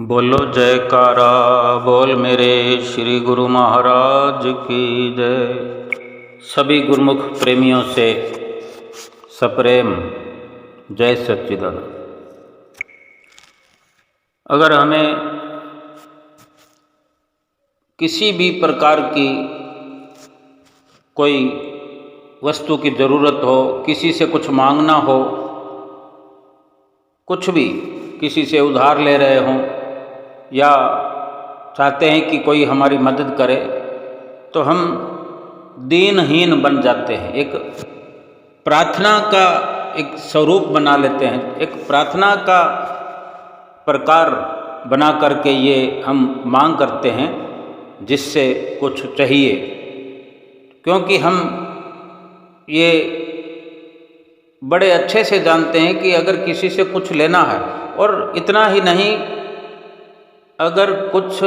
बोलो जयकारा बोल मेरे श्री गुरु महाराज की जय। सभी गुरुमुख प्रेमियों से सप्रेम जय सच्चिदानंद। अगर हमें किसी भी प्रकार की कोई वस्तु की ज़रूरत हो, किसी से कुछ मांगना हो, कुछ भी किसी से उधार ले रहे हों या चाहते हैं कि कोई हमारी मदद करे, तो हम दीनहीन बन जाते हैं। एक प्रार्थना का एक स्वरूप बना लेते हैं, एक प्रार्थना का प्रकार बना करके ये हम मांग करते हैं जिससे कुछ चाहिए, क्योंकि हम ये बड़े अच्छे से जानते हैं कि अगर किसी से कुछ लेना है, और इतना ही नहीं, अगर कुछ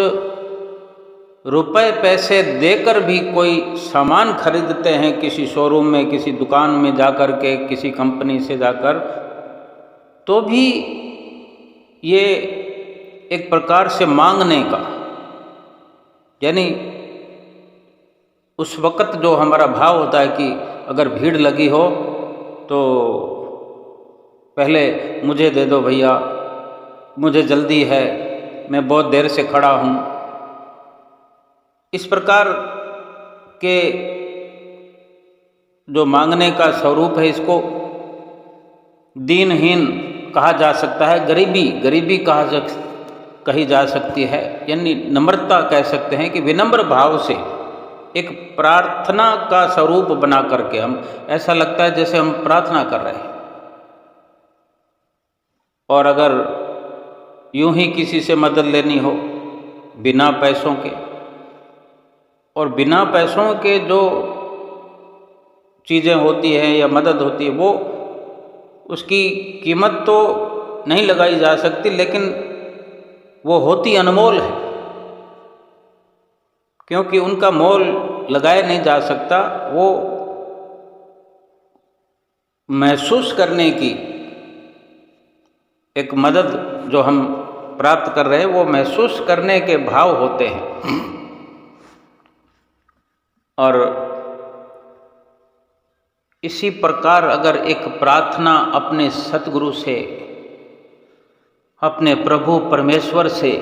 रुपए पैसे देकर भी कोई सामान खरीदते हैं किसी शोरूम में, किसी दुकान में जाकर के, किसी कंपनी से जाकर, तो भी ये एक प्रकार से मांगने का, यानी उस वक़्त जो हमारा भाव होता है कि अगर भीड़ लगी हो तो पहले मुझे दे दो भैया, मुझे जल्दी है, मैं बहुत देर से खड़ा हूँ। इस प्रकार के जो मांगने का स्वरूप है, इसको दीनहीन कहा जा सकता है, गरीबी कही जा सकती है, यानी नम्रता कह सकते हैं कि विनम्र भाव से एक प्रार्थना का स्वरूप बना करके हम, ऐसा लगता है जैसे हम प्रार्थना कर रहे हैं। और अगर यूं ही किसी से मदद लेनी हो बिना पैसों के, और बिना पैसों के जो चीज़ें होती हैं या मदद होती है, वो उसकी कीमत तो नहीं लगाई जा सकती, लेकिन वो होती अनमोल है, क्योंकि उनका मोल लगाया नहीं जा सकता। वो महसूस करने की एक मदद जो हम प्राप्त कर रहे हैं, वो महसूस करने के भाव होते हैं। और इसी प्रकार अगर एक प्रार्थना अपने सतगुरु से, अपने प्रभु परमेश्वर से,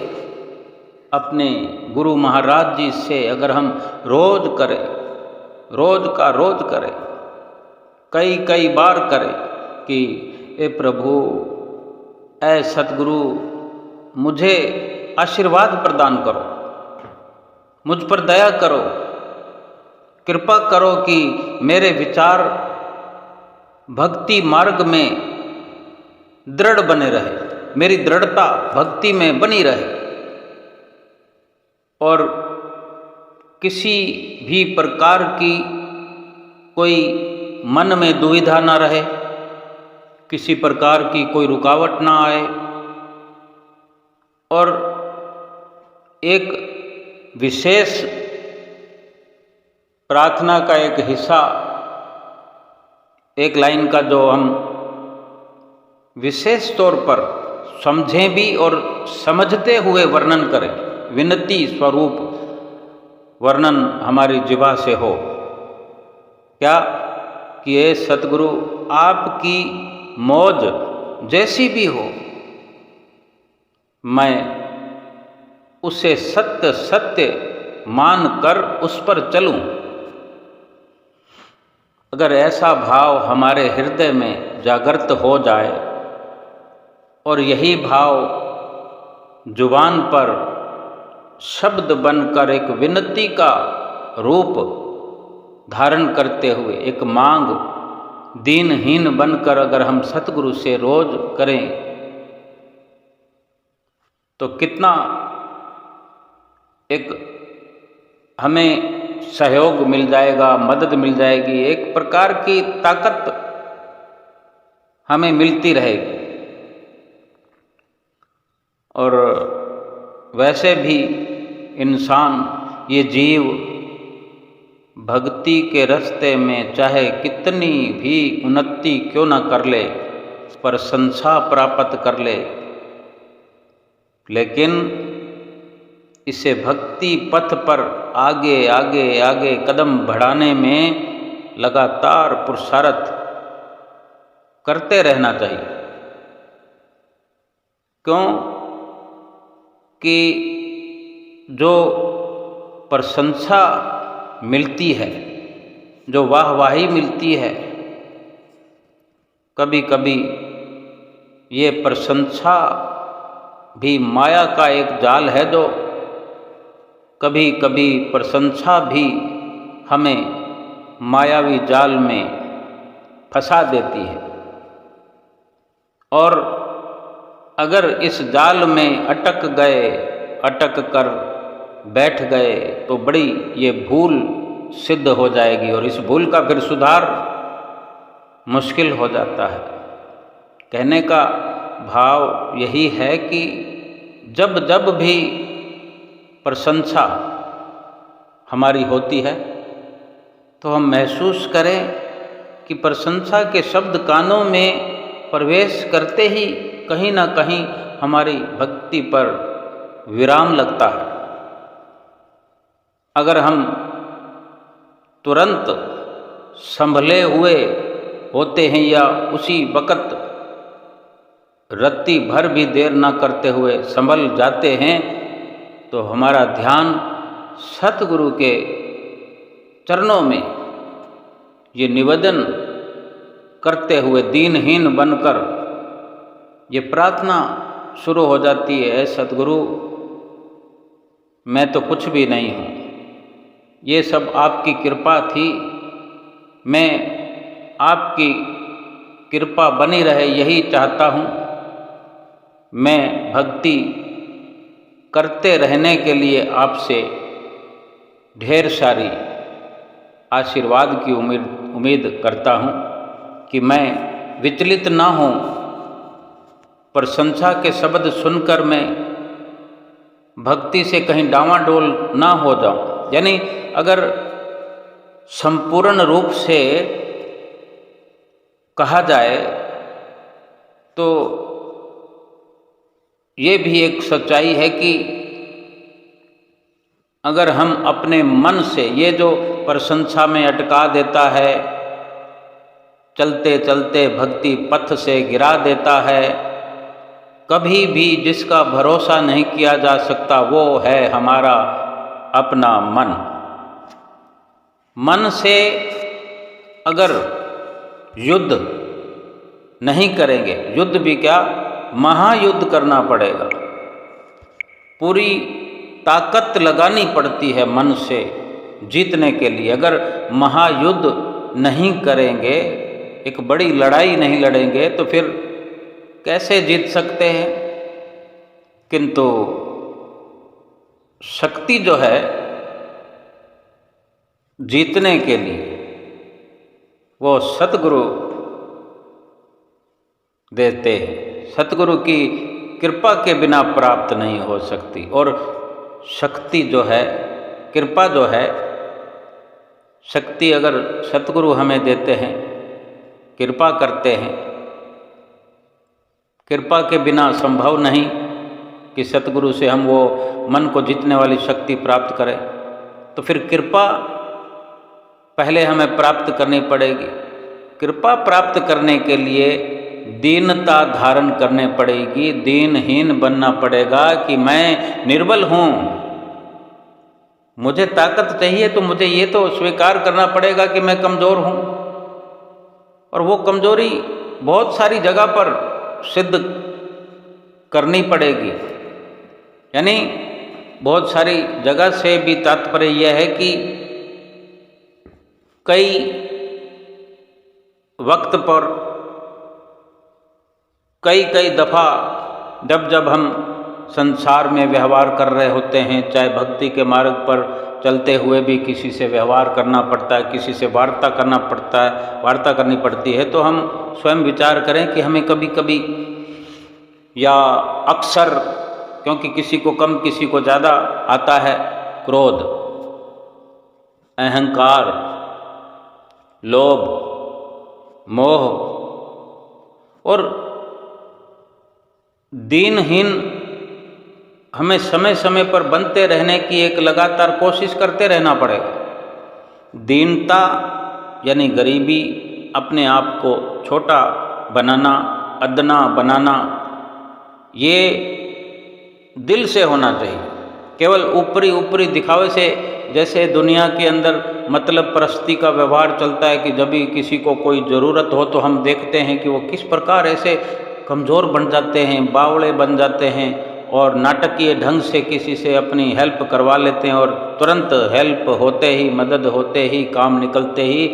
अपने गुरु महाराज जी से अगर हम रोज करें, रोज का रोज करें, कई बार करें कि ए प्रभु, ऐ सतगुरु, मुझे आशीर्वाद प्रदान करो, मुझ पर दया करो, कृपा करो कि मेरे विचार भक्ति मार्ग में दृढ़ बने रहे, मेरी दृढ़ता भक्ति में बनी रहे, और किसी भी प्रकार की कोई मन में दुविधा ना रहे, किसी प्रकार की कोई रुकावट ना आए, और एक विशेष प्रार्थना का एक हिस्सा, एक लाइन का जो हम विशेष तौर पर समझें भी और समझते हुए वर्णन करें, विनती स्वरूप वर्णन हमारी जिह्वा से हो, क्या कि ये सतगुरु, आपकी मौज जैसी भी हो, मैं उसे सत्य सत्य मान कर उस पर चलूं। अगर ऐसा भाव हमारे हृदय में जागृत हो जाए, और यही भाव जुबान पर शब्द बनकर एक विनती का रूप धारण करते हुए, एक मांग दीनहीन बनकर अगर हम सतगुरु से रोज करें, तो कितना एक हमें सहयोग मिल जाएगा, मदद मिल जाएगी, एक प्रकार की ताकत हमें मिलती रहेगी। और वैसे भी इंसान, ये जीव भक्ति के रास्ते में चाहे कितनी भी उन्नति क्यों न कर ले, प्रशंसा प्राप्त कर ले, लेकिन इसे भक्ति पथ पर आगे आगे आगे कदम बढ़ाने में लगातार पुरुषार्थ करते रहना चाहिए। क्यों कि जो प्रशंसा मिलती है, जो वाहवाही मिलती है, कभी कभी ये प्रशंसा भी माया का एक जाल है, जो कभी कभी प्रशंसा भी हमें मायावी जाल में फंसा देती है। और अगर इस जाल में अटक कर बैठ गए तो बड़ी ये भूल सिद्ध हो जाएगी और इस भूल का फिर सुधार मुश्किल हो जाता है। कहने का भाव यही है कि जब जब भी प्रशंसा हमारी होती है तो हम महसूस करें कि प्रशंसा के शब्द कानों में प्रवेश करते ही कहीं ना कहीं हमारी भक्ति पर विराम लगता है। अगर हम तुरंत संभले हुए होते हैं या उसी वक़्त रत्ती भर भी देर ना करते हुए संभल जाते हैं तो हमारा ध्यान सतगुरु के चरणों में ये निवेदन करते हुए दीनहीन बनकर ये प्रार्थना शुरू हो जाती है, सतगुरु मैं तो कुछ भी नहीं हूँ, ये सब आपकी कृपा थी, मैं आपकी कृपा बनी रहे यही चाहता हूँ। मैं भक्ति करते रहने के लिए आपसे ढेर सारी आशीर्वाद की उम्मीद करता हूँ कि मैं विचलित ना हूँ, प्रशंसा के शब्द सुनकर मैं भक्ति से कहीं डावाडोल ना हो जाऊँ। यानी अगर संपूर्ण रूप से कहा जाए तो ये भी एक सच्चाई है कि अगर हम अपने मन से ये जो प्रशंसा में अटका देता है, चलते चलते भक्ति पथ से गिरा देता है, कभी भी जिसका भरोसा नहीं किया जा सकता वो है हमारा अपना मन। मन से अगर युद्ध नहीं करेंगे, युद्ध भी क्या महायुद्ध करना पड़ेगा, पूरी ताकत लगानी पड़ती है मन से जीतने के लिए। अगर महायुद्ध नहीं करेंगे, एक बड़ी लड़ाई नहीं लड़ेंगे तो फिर कैसे जीत सकते हैं। किंतु शक्ति जो है जीतने के लिए वो सतगुरु देते हैं, सतगुरु की कृपा के बिना प्राप्त नहीं हो सकती। और शक्ति जो है, कृपा जो है, शक्ति अगर सतगुरु हमें देते हैं, कृपा करते हैं, कृपा के बिना संभव नहीं कि सतगुरु से हम वो मन को जीतने वाली शक्ति प्राप्त करें। तो फिर कृपा पहले हमें प्राप्त करनी पड़ेगी। कृपा प्राप्त करने के लिए दीनता धारण करने पड़ेगी, दीनहीन बनना पड़ेगा कि मैं निर्बल हूँ, मुझे ताकत चाहिए तो मुझे ये तो स्वीकार करना पड़ेगा कि मैं कमज़ोर हूँ। और वो कमज़ोरी बहुत सारी जगह पर सिद्ध करनी पड़ेगी। यानी बहुत सारी जगह से भी तात्पर्य यह है कि कई वक्त पर कई दफ़ा जब हम संसार में व्यवहार कर रहे होते हैं, चाहे भक्ति के मार्ग पर चलते हुए भी किसी से व्यवहार करना पड़ता है, किसी से वार्ता करना पड़ता है, वार्ता करनी पड़ती है, तो हम स्वयं विचार करें कि हमें कभी कभी या अक्सर, क्योंकि किसी को कम किसी को ज़्यादा आता है, क्रोध, अहंकार, लोभ, मोह और दीनहीन हमें समय समय पर बनते रहने की एक लगातार कोशिश करते रहना पड़ेगा। दीनता यानी गरीबी, अपने आप को छोटा बनाना, अदना बनाना, ये दिल से होना चाहिए। केवल ऊपरी ऊपरी दिखावे से, जैसे दुनिया के अंदर मतलब परस्ती का व्यवहार चलता है कि जब भी किसी को कोई ज़रूरत हो तो हम देखते हैं कि वो किस प्रकार ऐसे कमज़ोर बन जाते हैं, बावड़े बन जाते हैं और नाटकीय ढंग से किसी से अपनी हेल्प करवा लेते हैं और तुरंत हेल्प होते ही, मदद होते ही, काम निकलते ही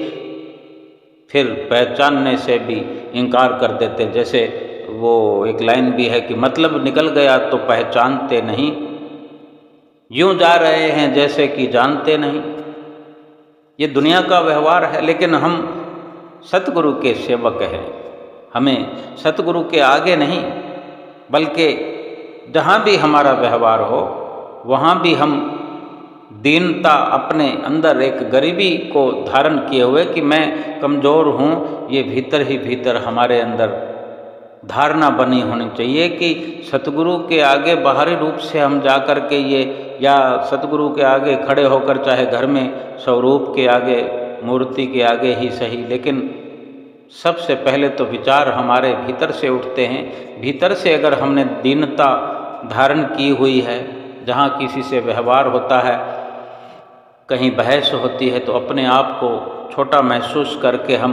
फिर पहचानने से भी इनकार कर देते। जैसे वो एक लाइन भी है कि मतलब निकल गया तो पहचानते नहीं, यूं जा रहे हैं जैसे कि जानते नहीं। ये दुनिया का व्यवहार है, लेकिन हम सतगुरु के सेवक हैं। हमें सतगुरु के आगे नहीं, बल्कि जहाँ भी हमारा व्यवहार हो वहाँ भी हम दीनता, अपने अंदर एक गरीबी को धारण किए हुए कि मैं कमज़ोर हूँ, ये भीतर ही भीतर हमारे अंदर धारणा बनी होनी चाहिए कि सतगुरु के आगे बाहरी रूप से हम जा कर के ये, या सतगुरु के आगे खड़े होकर, चाहे घर में स्वरूप के आगे, मूर्ति के आगे ही सही, लेकिन सबसे पहले तो विचार हमारे भीतर से उठते हैं। भीतर से अगर हमने दीनता धारण की हुई है, जहाँ किसी से व्यवहार होता है, कहीं बहस होती है, तो अपने आप को छोटा महसूस करके हम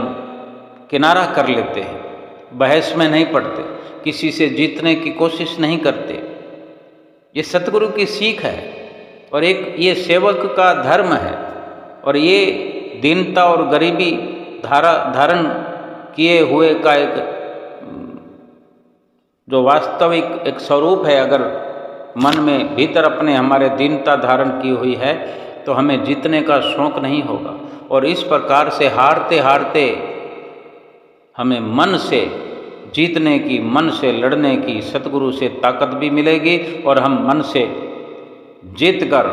किनारा कर लेते हैं, बहस में नहीं पड़ते, किसी से जीतने की कोशिश नहीं करते। ये सतगुरु की सीख है और एक ये सेवक का धर्म है। और ये दीनता और गरीबी धारण किए हुए का एक जो वास्तविक एक स्वरूप है, अगर मन में भीतर अपने हमारे दीनता धारण की हुई है तो हमें जीतने का शौक़ नहीं होगा। और इस प्रकार से हारते हारते हमें मन से जीतने की, मन से लड़ने की सतगुरु से ताकत भी मिलेगी और हम मन से जीत कर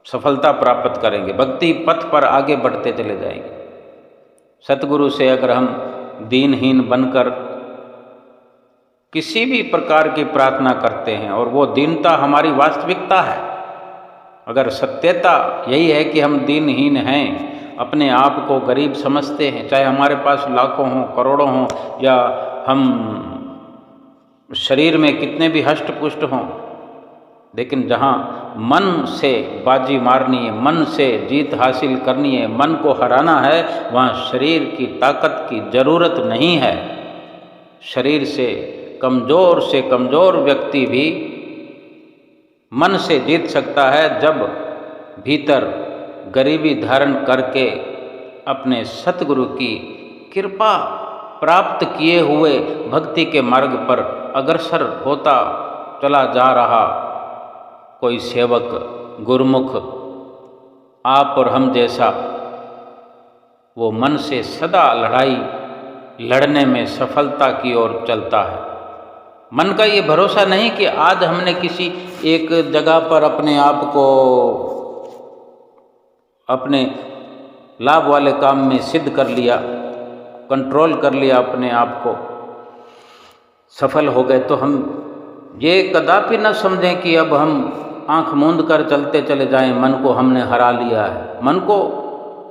सफलता प्राप्त करेंगे, भक्ति पथ पर आगे बढ़ते चले जाएंगे। सतगुरु से अगर हम दीनहीन बनकर किसी भी प्रकार की प्रार्थना करते हैं और वो दीनता हमारी वास्तविकता है, अगर सत्यता यही है कि हम दीनहीन हैं, अपने आप को गरीब समझते हैं, चाहे हमारे पास लाखों हों, करोड़ों हों, या हम शरीर में कितने भी हष्ट पुष्ट हों, लेकिन जहाँ मन से बाजी मारनी है, मन से जीत हासिल करनी है, मन को हराना है, वहाँ शरीर की ताकत की ज़रूरत नहीं है। शरीर से कमज़ोर व्यक्ति भी मन से जीत सकता है जब भीतर गरीबी धारण करके अपने सतगुरु की कृपा प्राप्त किए हुए भक्ति के मार्ग पर अग्रसर होता चला जा रहा कोई सेवक, गुरुमुख, आप और हम जैसा, वो मन से सदा लड़ाई लड़ने में सफलता की ओर चलता है। मन का ये भरोसा नहीं कि आज हमने किसी एक जगह पर अपने आप को अपने लाभ वाले काम में सिद्ध कर लिया, कंट्रोल कर लिया, अपने आप को सफल हो गए, तो हम ये कदापि न समझें कि अब हम आंख मूंद कर चलते चले जाएं, मन को हमने हरा लिया है। मन को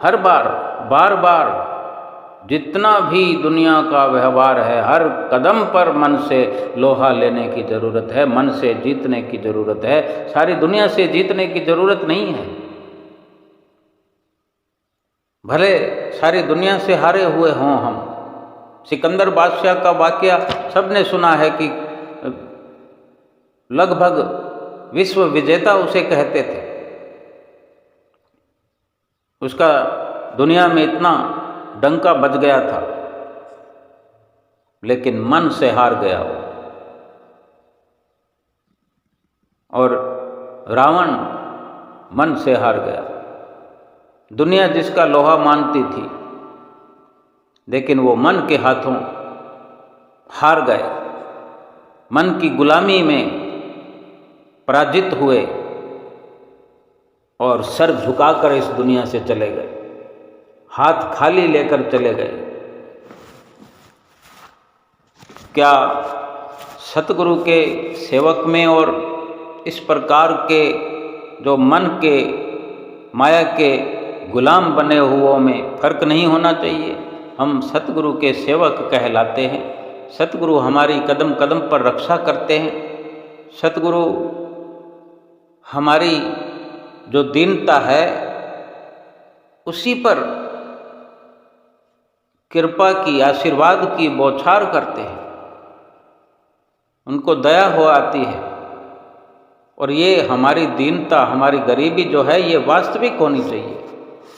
हर बार बार जितना भी दुनिया का व्यवहार है, हर कदम पर मन से लोहा लेने की ज़रूरत है, मन से जीतने की ज़रूरत है। सारी दुनिया से जीतने की ज़रूरत नहीं है। भले सारी दुनिया से हारे हुए हों हम, सिकंदर बादशाह का वाकया सबने सुना है कि लगभग विश्व विजेता उसे कहते थे। उसका दुनिया में इतना डंका बज गया था, लेकिन मन से हार गया वो। और रावण मन से हार गया। दुनिया जिसका लोहा मानती थी, लेकिन वो मन के हाथों हार गए, मन की गुलामी में पराजित हुए और सर झुकाकर इस दुनिया से चले गए, हाथ खाली लेकर चले गए। क्या सतगुरु के सेवक में और इस प्रकार के जो मन के माया के गुलाम बने हुओं में फर्क नहीं होना चाहिए। हम सतगुरु के सेवक कहलाते हैं। सतगुरु हमारी कदम कदम पर रक्षा करते हैं। सतगुरु हमारी जो दीनता है उसी पर कृपा की, आशीर्वाद की बौछार करते हैं। उनको दया हो आती है और ये हमारी दीनता, हमारी गरीबी जो है ये वास्तविक होनी चाहिए,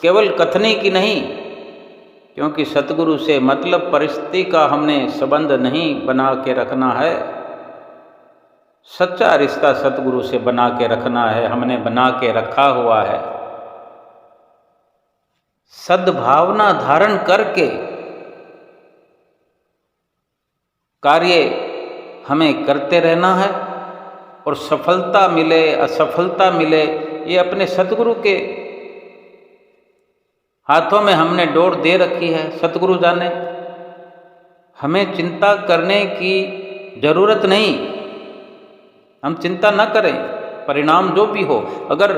केवल कथनी की नहीं। क्योंकि सतगुरु से मतलब परिस्थिति का हमने संबंध नहीं बना के रखना है। सच्चा रिश्ता सतगुरु से बना के रखना है, हमने बना के रखा हुआ है। सद्भावना धारण करके कार्य हमें करते रहना है और सफलता मिले असफलता मिले ये अपने सतगुरु के हाथों में हमने डोर दे रखी है। सतगुरु जाने, हमें चिंता करने की जरूरत नहीं। हम चिंता न करें, परिणाम जो भी हो। अगर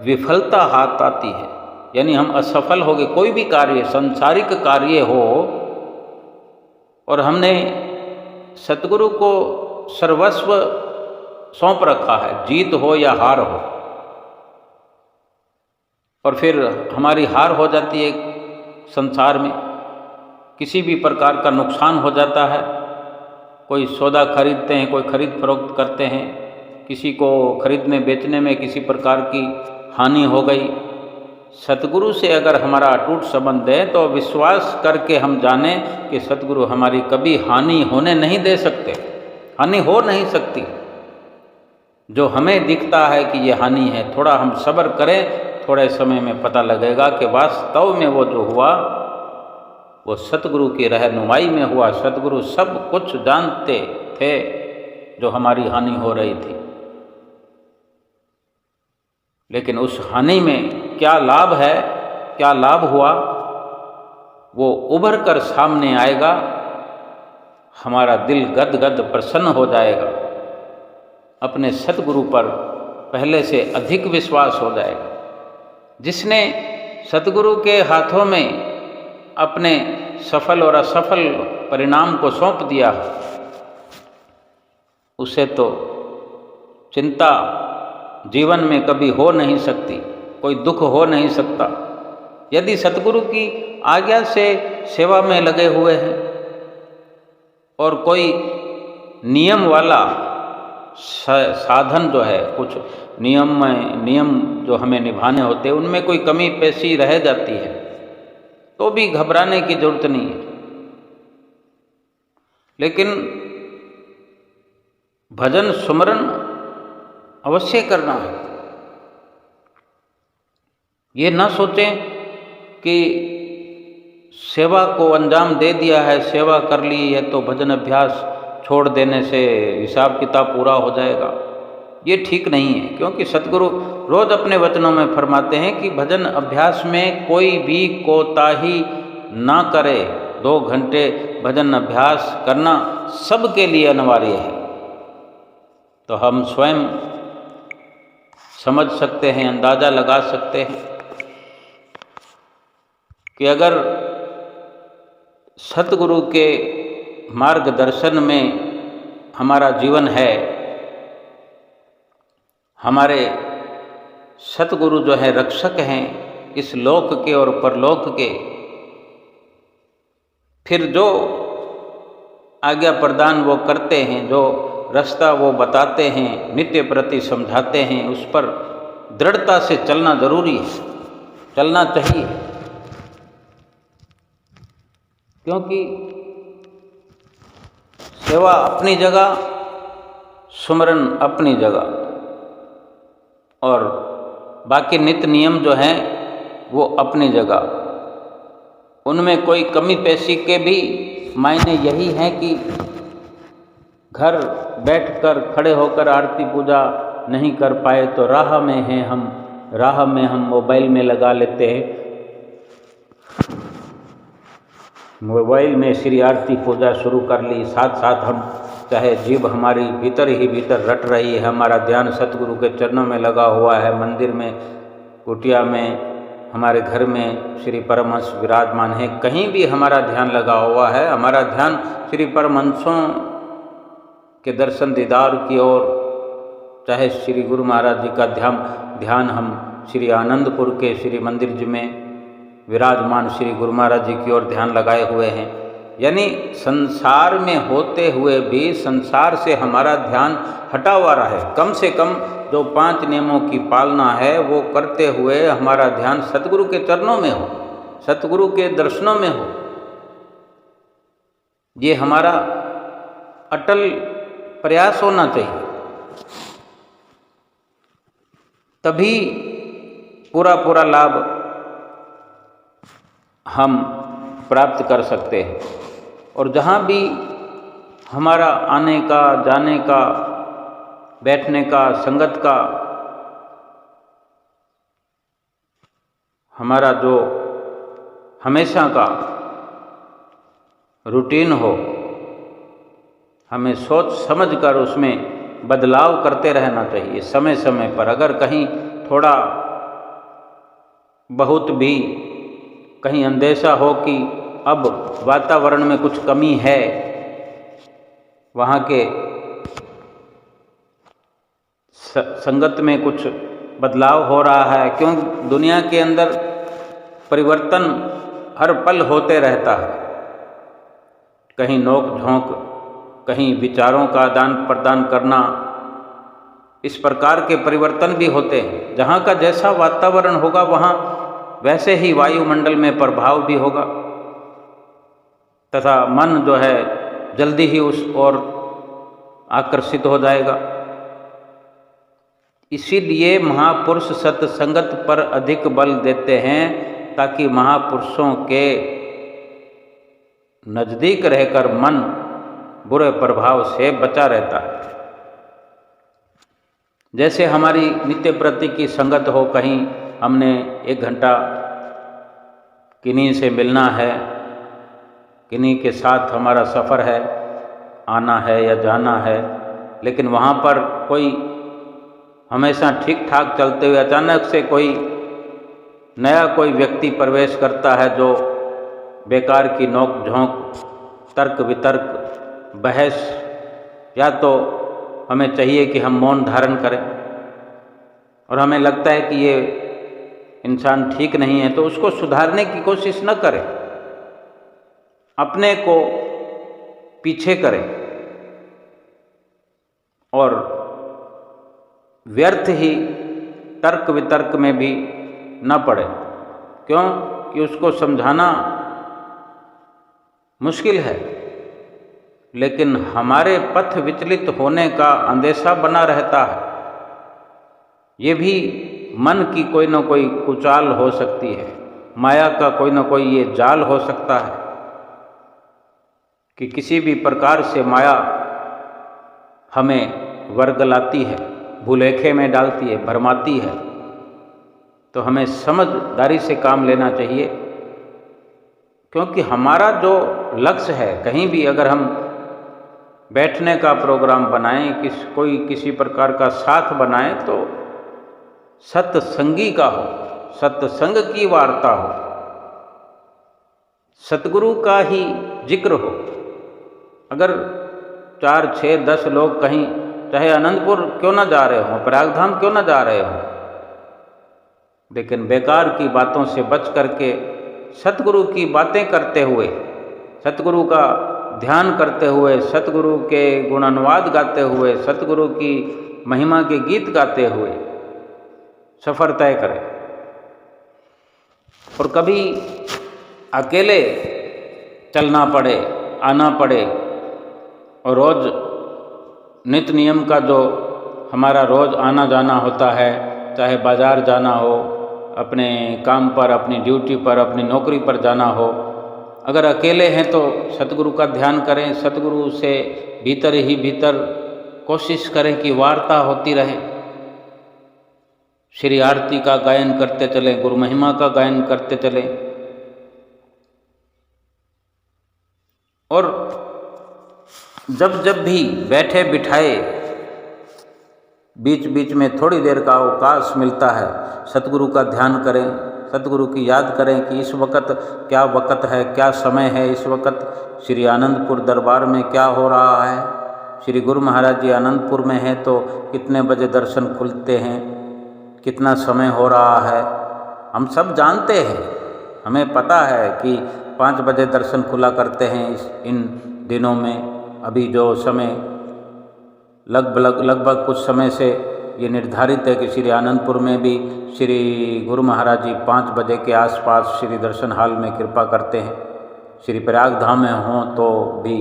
विफलता हाथ आती है यानी हम असफल हो गए, कोई भी कार्य संसारिक कार्य हो और हमने सतगुरु को सर्वस्व सौंप रखा है, जीत हो या हार हो, और फिर हमारी हार हो जाती है संसार में, किसी भी प्रकार का नुकसान हो जाता है। कोई सौदा खरीदते हैं, कोई खरीद फरोख्त करते हैं, किसी को खरीदने बेचने में किसी प्रकार की हानि हो गई। सतगुरु से अगर हमारा अटूट संबंध है तो विश्वास करके हम जानें कि सतगुरु हमारी कभी हानि होने नहीं दे सकते, हानि हो नहीं सकती। जो हमें दिखता है कि ये हानि है, थोड़ा हम सब्र करें, थोड़े समय में पता लगेगा कि वास्तव में वो जो हुआ वो सतगुरु की रहनुमाई में हुआ। सतगुरु सब कुछ जानते थे जो हमारी हानि हो रही थी, लेकिन उस हानि में क्या लाभ है, क्या लाभ हुआ, वो उभर कर सामने आएगा। हमारा दिल गद गद प्रसन्न हो जाएगा, अपने सतगुरु पर पहले से अधिक विश्वास हो जाएगा। जिसने सतगुरु के हाथों में अपने सफल और असफल परिणाम को सौंप दिया, उसे तो चिंता जीवन में कभी हो नहीं सकती, कोई दुख हो नहीं सकता। यदि सतगुरु की आज्ञा से सेवा में लगे हुए हैं और कोई नियम वाला साधन जो है, कुछ नियम जो हमें निभाने होते हैं, उनमें कोई कमी पेशी रह जाती है तो भी घबराने की जरूरत नहीं है। लेकिन भजन सुमरन अवश्य करना है। ये ना सोचें कि सेवा को अंजाम दे दिया है, सेवा कर ली है तो भजन अभ्यास छोड़ देने से हिसाब किताब पूरा हो जाएगा। ये ठीक नहीं है, क्योंकि सतगुरु रोज अपने वचनों में फरमाते हैं कि भजन अभ्यास में कोई भी कोताही ना करे। 2 घंटे भजन अभ्यास करना सबके लिए अनिवार्य है। तो हम स्वयं समझ सकते हैं, अंदाज़ा लगा सकते हैं कि अगर सतगुरु के मार्गदर्शन में हमारा जीवन है, हमारे सतगुरु जो है रक्षक हैं इस लोक के और परलोक के, फिर जो आज्ञा प्रदान वो करते हैं, जो रास्ता वो बताते हैं, नित्य प्रति समझाते हैं, उस पर दृढ़ता से चलना जरूरी है, चलना चाहिए। क्योंकि सेवा अपनी जगह, सुमरन अपनी जगह, और बाकी नित्य नियम जो हैं वो अपनी जगह। उनमें कोई कमी पेशी के भी मायने यही हैं कि घर बैठकर खड़े होकर आरती पूजा नहीं कर पाए तो राह में हम मोबाइल में लगा लेते हैं, मोबाइल में श्री आरती पूजा शुरू कर ली, साथ साथ हम चाहे जीभ हमारी भीतर ही भीतर रट रही है, हमारा ध्यान सतगुरु के चरणों में लगा हुआ है, मंदिर में, कुटिया में, हमारे घर में श्री परमहंस विराजमान है, कहीं भी हमारा ध्यान लगा हुआ है, हमारा ध्यान श्री परमहंसों के दर्शन दीदार की ओर, चाहे श्री गुरु महाराज जी का ध्यान हम श्री आनंदपुर के श्री मंदिर जी में विराजमान श्री गुरु महाराज जी की ओर ध्यान लगाए हुए हैं। यानी संसार में होते हुए भी संसार से हमारा ध्यान हटा हुआ रहे। कम से कम जो 5 नियमों की पालना है वो करते हुए हमारा ध्यान सतगुरु के चरणों में हो, सतगुरु के दर्शनों में हो। ये हमारा अटल प्रयास होना चाहिए, तभी पूरा लाभ हम प्राप्त कर सकते हैं। और जहाँ भी हमारा आने का, जाने का, बैठने का, संगत का, हमारा जो हमेशा का रूटीन हो, हमें सोच समझ कर उसमें बदलाव करते रहना चाहिए समय समय पर। अगर कहीं थोड़ा बहुत भी कहीं अंदेशा हो कि अब वातावरण में कुछ कमी है, वहाँ के संगत में कुछ बदलाव हो रहा है, क्यों दुनिया के अंदर परिवर्तन हर पल होते रहता है। कहीं नोक झोंक, कहीं विचारों का आदान प्रदान करना, इस प्रकार के परिवर्तन भी होते हैं। जहाँ का जैसा वातावरण होगा वहाँ वैसे ही वायुमंडल में प्रभाव भी होगा, तथा मन जो है जल्दी ही उस ओर आकर्षित हो जाएगा। इसीलिए महापुरुष सत्संगत पर अधिक बल देते हैं, ताकि महापुरुषों के नज़दीक रहकर मन बुरे प्रभाव से बचा रहता है। जैसे हमारी नित्य प्रति की संगत हो, कहीं हमने 1 घंटा किन्हीं से मिलना है, किन्हीं के साथ हमारा सफ़र है, आना है या जाना है, लेकिन वहाँ पर कोई हमेशा ठीक ठाक चलते हुए अचानक से कोई नया कोई व्यक्ति प्रवेश करता है जो बेकार की नोक झोंक, तर्क वितर्क, बहस, या तो हमें चाहिए कि हम मौन धारण करें और हमें लगता है कि ये इंसान ठीक नहीं है, तो उसको सुधारने की कोशिश न करें, अपने को पीछे करें और व्यर्थ ही तर्क वितर्क में भी न पड़े। क्यों कि उसको समझाना मुश्किल है, लेकिन हमारे पथ विचलित होने का अंदेशा बना रहता है। ये भी मन की कोई न कोई कुचाल हो सकती है, माया का कोई न कोई ये जाल हो सकता है कि किसी भी प्रकार से माया हमें वर्गलाती है, भुलेखे में डालती है, भरमाती है। तो हमें समझदारी से काम लेना चाहिए, क्योंकि हमारा जो लक्ष्य है, कहीं भी अगर हम बैठने का प्रोग्राम बनाएं, कोई किसी प्रकार का साथ बनाएं, तो सत्संगी का हो, सत्संग की वार्ता हो, सतगुरु का ही जिक्र हो। अगर 4, 6, 10 लोग कहीं, चाहे आनंदपुर क्यों ना जा रहे हो, प्रयागधाम क्यों ना जा रहे हो, लेकिन बेकार की बातों से बच करके सतगुरु की बातें करते हुए, सतगुरु का ध्यान करते हुए, सतगुरु के गुणानुवाद गाते हुए, सतगुरु की महिमा के गीत गाते हुए सफ़र तय करें। और कभी अकेले चलना पड़े, आना पड़े, और रोज़ नित्य नियम का जो हमारा रोज़ आना जाना होता है, चाहे बाज़ार जाना हो, अपने काम पर, अपनी ड्यूटी पर, अपनी नौकरी पर जाना हो, अगर अकेले हैं तो सतगुरु का ध्यान करें, सतगुरु से भीतर ही भीतर कोशिश करें कि वार्ता होती रहे। श्री आरती का गायन करते चलें, गुरु महिमा का गायन करते चलें। और जब जब भी बैठे बिठाए बीच बीच में थोड़ी देर का अवकाश मिलता है, सतगुरु का ध्यान करें, सतगुरु की याद करें कि इस वक्त क्या वक्त है, क्या समय है, इस वक्त श्री आनंदपुर दरबार में क्या हो रहा है। श्री गुरु महाराज जी आनंदपुर में हैं तो कितने बजे दर्शन खुलते हैं, कितना समय हो रहा है, हम सब जानते हैं। हमें पता है कि 5 बजे दर्शन खुला करते हैं इन दिनों में। अभी जो समय लगभग कुछ समय से ये निर्धारित है कि श्री आनंदपुर में भी श्री गुरु महाराज जी 5 बजे के आसपास श्री दर्शन हाल में कृपा करते हैं। श्री प्रयाग धाम में हों तो भी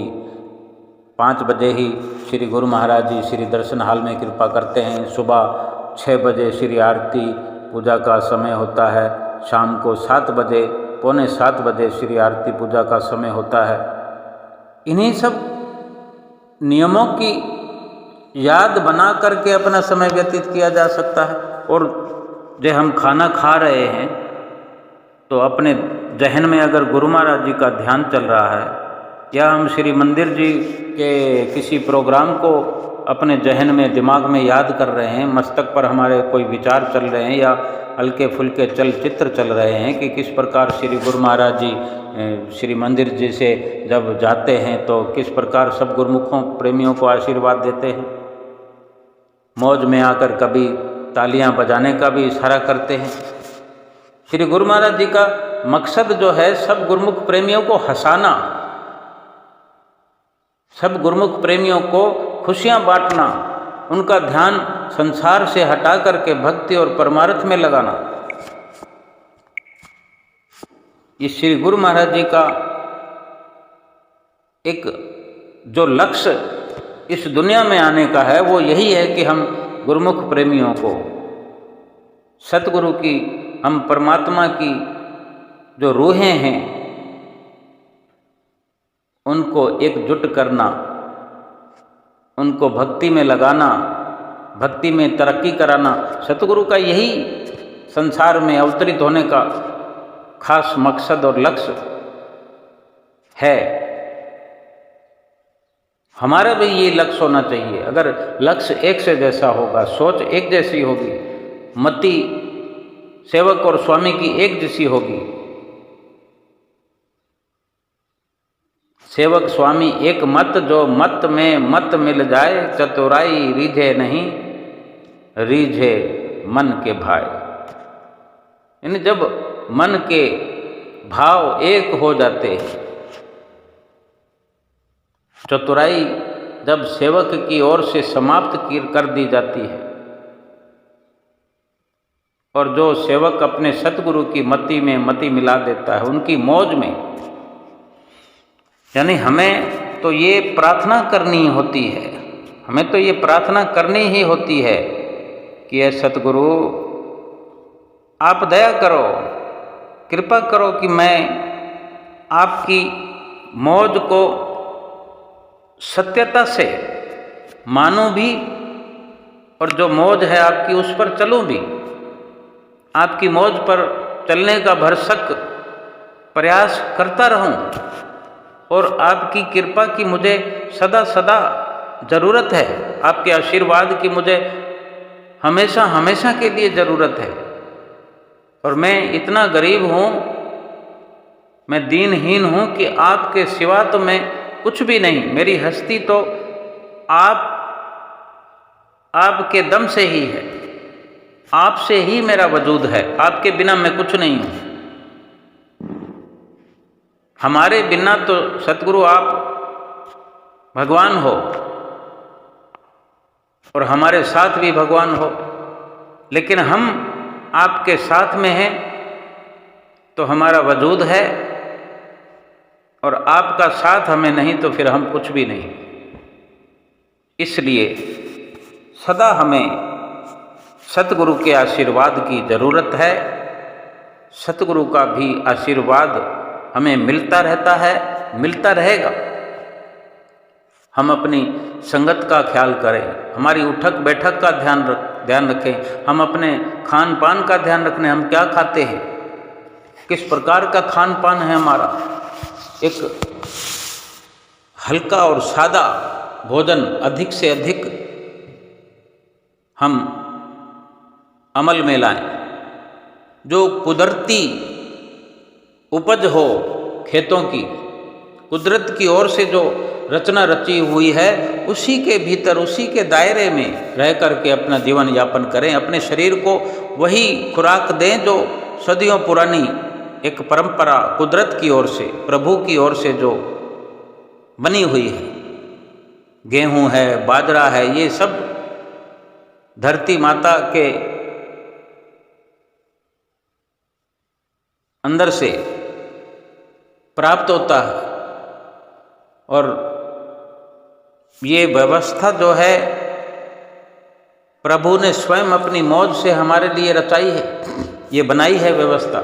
5 बजे ही श्री गुरु महाराज जी श्री दर्शन हाल में कृपा करते हैं। सुबह 6 बजे श्री आरती पूजा का समय होता है, शाम को 7 बजे, पौने 7 बजे श्री आरती पूजा का समय होता है। इन्हीं सब नियमों की याद बना करके अपना समय व्यतीत किया जा सकता है। और जब हम खाना खा रहे हैं तो अपने जहन में अगर गुरु महाराज जी का ध्यान चल रहा है, या हम श्री मंदिर जी के किसी प्रोग्राम को अपने जहन में दिमाग में याद कर रहे हैं, मस्तक पर हमारे कोई विचार चल रहे हैं, या हल्के फुल्के चलचित्र चल रहे हैं कि किस प्रकार श्री गुरु महाराज जी श्री मंदिर जी से जब जाते हैं तो किस प्रकार सब गुरुमुखों प्रेमियों को आशीर्वाद देते हैं, मौज में आकर कभी तालियां बजाने का भी इशारा करते हैं। श्री गुरु महाराज जी का मकसद जो है सब गुरुमुख प्रेमियों को हंसाना, सब गुरुमुख प्रेमियों को खुशियां बांटना, उनका ध्यान संसार से हटा करके भक्ति और परमार्थ में लगाना। ये श्री गुरु महाराज जी का एक जो लक्ष्य इस दुनिया में आने का है वो यही है कि हम गुरुमुख प्रेमियों को सतगुरु की, हम परमात्मा की जो रूहें हैं उनको एकजुट करना, उनको भक्ति में लगाना, भक्ति में तरक्की कराना। सतगुरु का यही संसार में अवतरित होने का खास मकसद और लक्ष्य है। हमारा भी ये लक्ष्य होना चाहिए। अगर लक्ष्य एक से जैसा होगा, सोच एक जैसी होगी, मति सेवक और स्वामी की एक जैसी होगी, सेवक स्वामी एक मत, जो मत में मत मिल जाए, चतुराई रीझे नहीं रीझे मन के भाई। यानी जब मन के भाव एक हो जाते हैं, चतुराई जब सेवक की ओर से समाप्त कर दी जाती है और जो सेवक अपने सतगुरु की मति में मति मिला देता है, उनकी मौज में, यानी हमें तो ये प्रार्थना करनी होती है, हमें तो ये प्रार्थना करनी ही होती है कि ये सतगुरु आप दया करो, कृपा करो कि मैं आपकी मौज को सत्यता से मानूं भी और जो मौज है आपकी उस पर चलूं भी, आपकी मौज पर चलने का भरसक प्रयास करता रहूं और आपकी कृपा की मुझे सदा सदा ज़रूरत है, आपके आशीर्वाद की मुझे हमेशा हमेशा के लिए ज़रूरत है। और मैं इतना गरीब हूँ, मैं दीनहीन हूँ कि आपके सिवा तो मैं कुछ भी नहीं, मेरी हस्ती तो आपके दम से ही है, आपसे ही मेरा वजूद है, आपके बिना मैं कुछ नहीं हूँ। हमारे बिना तो सतगुरु आप भगवान हो और हमारे साथ भी भगवान हो, लेकिन हम आपके साथ में हैं तो हमारा वजूद है और आपका साथ हमें नहीं तो फिर हम कुछ भी नहीं। इसलिए सदा हमें सतगुरु के आशीर्वाद की ज़रूरत है। सतगुरु का भी आशीर्वाद हमें मिलता रहता है, मिलता रहेगा। हम अपनी संगत का ख्याल करें, हमारी उठक बैठक का ध्यान रखें, हम अपने खान पान का ध्यान रखें, हम क्या खाते हैं, किस प्रकार का खान पान है हमारा। एक हल्का और सादा भोजन अधिक से अधिक हम अमल में लाएं। जो कुदरती उपज हो खेतों की, कुदरत की ओर से जो रचना रची हुई है, उसी के भीतर, उसी के दायरे में रह करके अपना जीवन यापन करें। अपने शरीर को वही खुराक दें जो सदियों पुरानी एक परंपरा कुदरत की ओर से, प्रभु की ओर से जो बनी हुई है। गेहूं है, बाजरा है, ये सब धरती माता के अंदर से प्राप्त होता है। और ये व्यवस्था जो है प्रभु ने स्वयं अपनी मौज से हमारे लिए रचाई है, ये बनाई है व्यवस्था।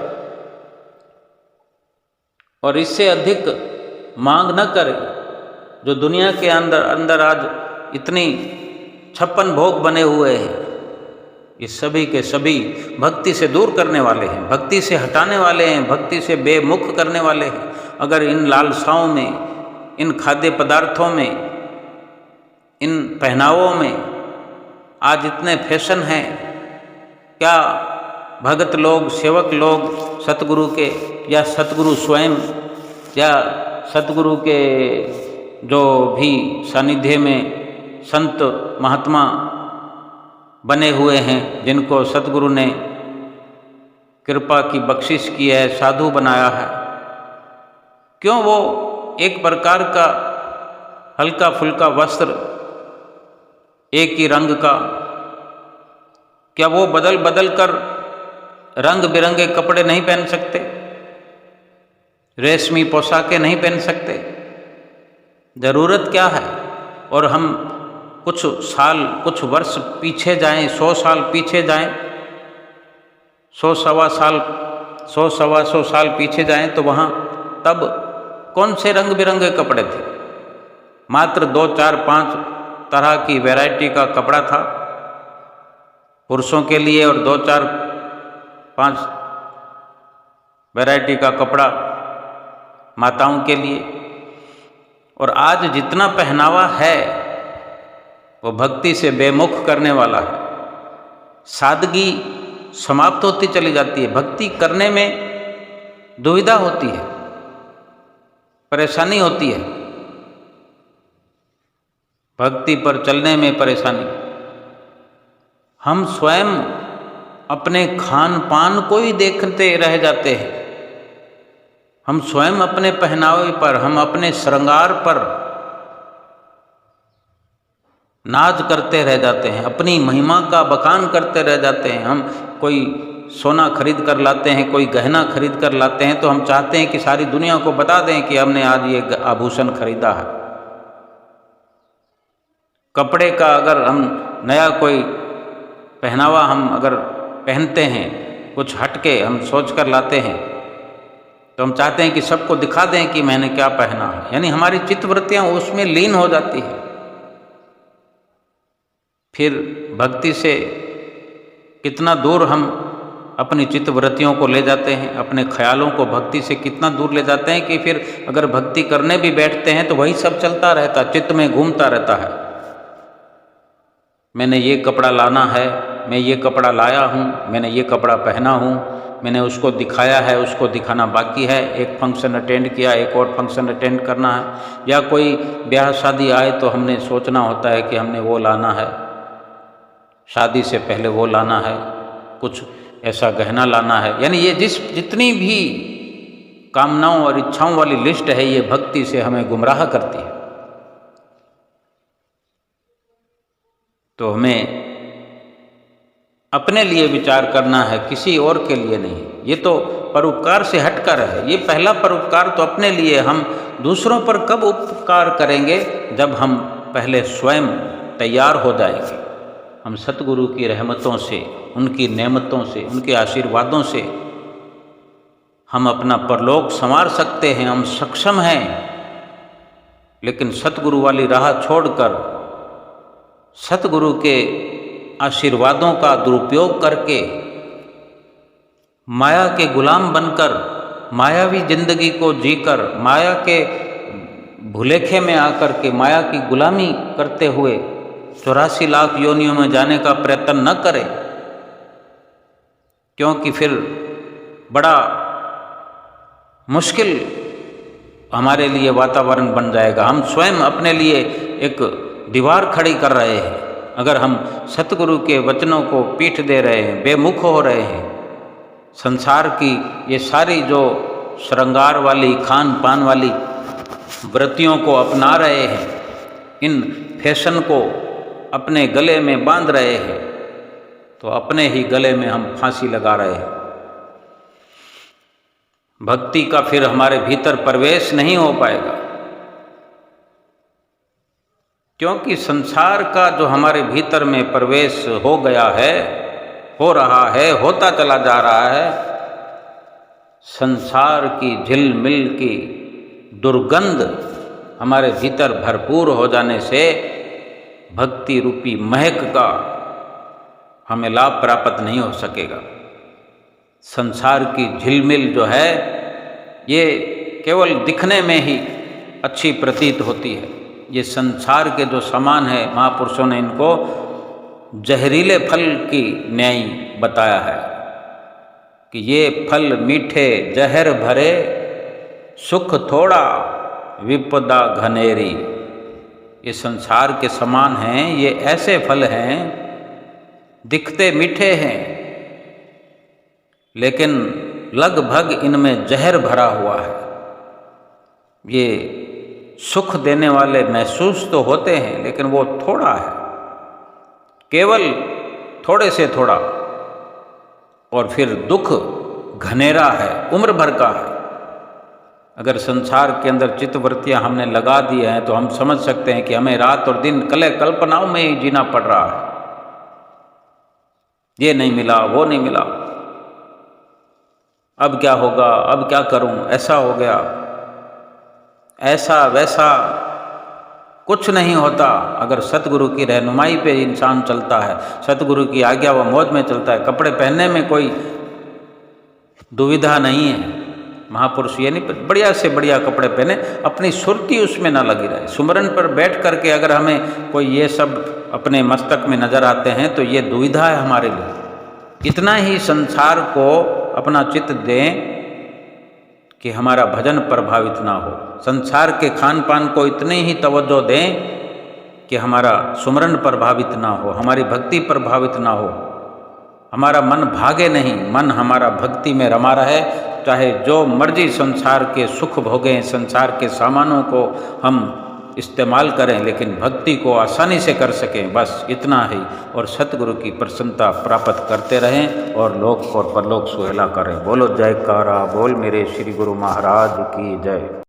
और इससे अधिक मांग न करें। जो दुनिया के अंदर आज इतनी 56 भोग बने हुए हैं, ये सभी के सभी भक्ति से दूर करने वाले हैं, भक्ति से हटाने वाले हैं, भक्ति से बेमुख करने वाले हैं। अगर इन लालसाओं में, इन खाद्य पदार्थों में, इन पहनावों में आज इतने फैशन हैं, क्या भगत लोग, सेवक लोग सतगुरु के, या सतगुरु स्वयं, या सतगुरु के जो भी सानिध्य में संत महात्मा बने हुए हैं, जिनको सतगुरु ने कृपा की बख्शिश की है, साधु बनाया है, क्यों वो एक प्रकार का हल्का फुल्का वस्त्र, एक ही रंग का, क्या वो बदल बदल कर रंग बिरंगे कपड़े नहीं पहन सकते? रेशमी पोशाकें नहीं पहन सकते? जरूरत क्या है? और हम कुछ साल, कुछ वर्ष पीछे जाएं, 100 साल पीछे जाएं, 100 सवा सौ साल पीछे जाएं, तो वहाँ तब कौन से रंग बिरंगे कपड़े थे? मात्र 2, 4, 5 तरह की वैरायटी का कपड़ा था पुरुषों के लिए, और 2, 4, 5 वैरायटी का कपड़ा माताओं के लिए। और आज जितना पहनावा है वो भक्ति से बेमुख करने वाला है। सादगी समाप्त होती चली जाती है। भक्ति करने में दुविधा होती है, परेशानी होती है, भक्ति पर चलने में परेशानी। हम स्वयं अपने खान पान को ही देखते रह जाते हैं। हम स्वयं अपने पहनावे पर, हम अपने श्रृंगार पर नाज करते रह जाते हैं, अपनी महिमा का बखान करते रह जाते हैं। हम कोई सोना खरीद कर लाते हैं, कोई गहना खरीद कर लाते हैं, तो हम चाहते हैं कि सारी दुनिया को बता दें कि हमने आज ये आभूषण खरीदा है। कपड़े का अगर हम नया कोई पहनावा हम अगर पहनते हैं, कुछ हटके हम सोच कर लाते हैं, तो हम चाहते हैं कि सबको दिखा दें कि मैंने क्या पहना है। यानी हमारी चित्तवृत्तियाँ उसमें लीन हो जाती है। फिर भक्ति से कितना दूर हम अपनी चित्तवृत्तियों को ले जाते हैं, अपने ख्यालों को भक्ति से कितना दूर ले जाते हैं कि फिर अगर भक्ति करने भी बैठते हैं तो वही सब चलता रहता, चित्त में घूमता रहता है। मैंने ये कपड़ा लाना है, मैं ये कपड़ा लाया हूँ, मैंने ये कपड़ा पहना हूँ, मैंने उसको दिखाया है, उसको दिखाना बाकी है। एक फंक्शन अटेंड किया, एक और फंक्शन अटेंड करना है, या कोई ब्याह शादी आए तो हमने सोचना होता है कि हमने वो लाना है, शादी से पहले वो लाना है, कुछ ऐसा गहना लाना है। यानी ये जितनी भी कामनाओं और इच्छाओं वाली लिस्ट है, ये भक्ति से हमें गुमराह करती है। तो हमें अपने लिए विचार करना है, किसी और के लिए नहीं। ये तो परोपकार से हटकर है। ये पहला परोपकार तो अपने लिए। हम दूसरों पर कब उपकार करेंगे? जब हम पहले स्वयं तैयार हो जाएंगे। हम सतगुरु की रहमतों से, उनकी नेमतों से, उनके आशीर्वादों से हम अपना परलोक संवार सकते हैं। हम सक्षम हैं। लेकिन सतगुरु वाली राह छोड़कर सतगुरु के आशीर्वादों का दुरुपयोग करके माया के गुलाम बनकर, मायावी जिंदगी को जीकर, माया के भुलेखे में आकर के माया की गुलामी करते हुए 84 लाख योनियों में जाने का प्रयत्न न करें, क्योंकि फिर बड़ा मुश्किल हमारे लिए वातावरण बन जाएगा। हम स्वयं अपने लिए एक दीवार खड़ी कर रहे हैं अगर हम सतगुरु के वचनों को पीठ दे रहे हैं, बेमुख हो रहे हैं, संसार की ये सारी जो श्रृंगार वाली खान पान वाली वृत्तियों को अपना रहे हैं, इन फैशन को अपने गले में बांध रहे हैं, तो अपने ही गले में हम फांसी लगा रहे हैं। भक्ति का फिर हमारे भीतर प्रवेश नहीं हो पाएगा, क्योंकि संसार का जो हमारे भीतर में प्रवेश हो गया है, हो रहा है, होता चला जा रहा है, संसार की झिलमिल की दुर्गंध हमारे भीतर भरपूर हो जाने से भक्ति रूपी महक का हमें लाभ प्राप्त नहीं हो सकेगा। संसार की झिलमिल जो है ये केवल दिखने में ही अच्छी प्रतीत होती है। ये संसार के जो सामान है, महापुरुषों ने इनको जहरीले फल की न्याय बताया है कि ये फल मीठे जहर भरे, सुख थोड़ा विपदा घनेरी। ये संसार के समान हैं, ये ऐसे फल हैं, दिखते मीठे हैं, लेकिन लगभग इनमें जहर भरा हुआ है। ये सुख देने वाले महसूस तो होते हैं, लेकिन वो थोड़ा है, केवल थोड़े से थोड़ा, और फिर दुख घनेरा है, उम्र भर का है। अगर संसार के अंदर चित्तवृत्तियां हमने लगा दी हैं तो हम समझ सकते हैं कि हमें रात और दिन कले कल्पनाओं में ही जीना पड़ रहा है। ये नहीं मिला, वो नहीं मिला, अब क्या होगा, अब क्या करूं, ऐसा हो गया, ऐसा वैसा। कुछ नहीं होता अगर सतगुरु की रहनुमाई पे इंसान चलता है, सतगुरु की आज्ञा व मौज में चलता है। कपड़े पहनने में कोई दुविधा नहीं है। महापुरुष ये नहीं, बढ़िया से बढ़िया कपड़े पहने, अपनी सुरती उसमें ना लगी रहे। सुमरन पर बैठ करके अगर हमें कोई ये सब अपने मस्तक में नजर आते हैं तो ये दुविधा है हमारे लिए। इतना ही संसार को अपना चित्त दें कि हमारा भजन प्रभावित ना हो, संसार के खान पान को इतनी ही तवज्जो दें कि हमारा सुमरन प्रभावित ना हो, हमारी भक्ति प्रभावित ना हो, हमारा मन भागे नहीं, मन हमारा भक्ति में रमा रहे। चाहे जो मर्जी संसार के सुख भोगें, संसार के सामानों को हम इस्तेमाल करें, लेकिन भक्ति को आसानी से कर सकें, बस इतना ही। और सतगुरु की प्रसन्नता प्राप्त करते रहें और लोक और परलोक सुहेला करें। बोलो जयकारा बोल मेरे श्री गुरु महाराज की जय।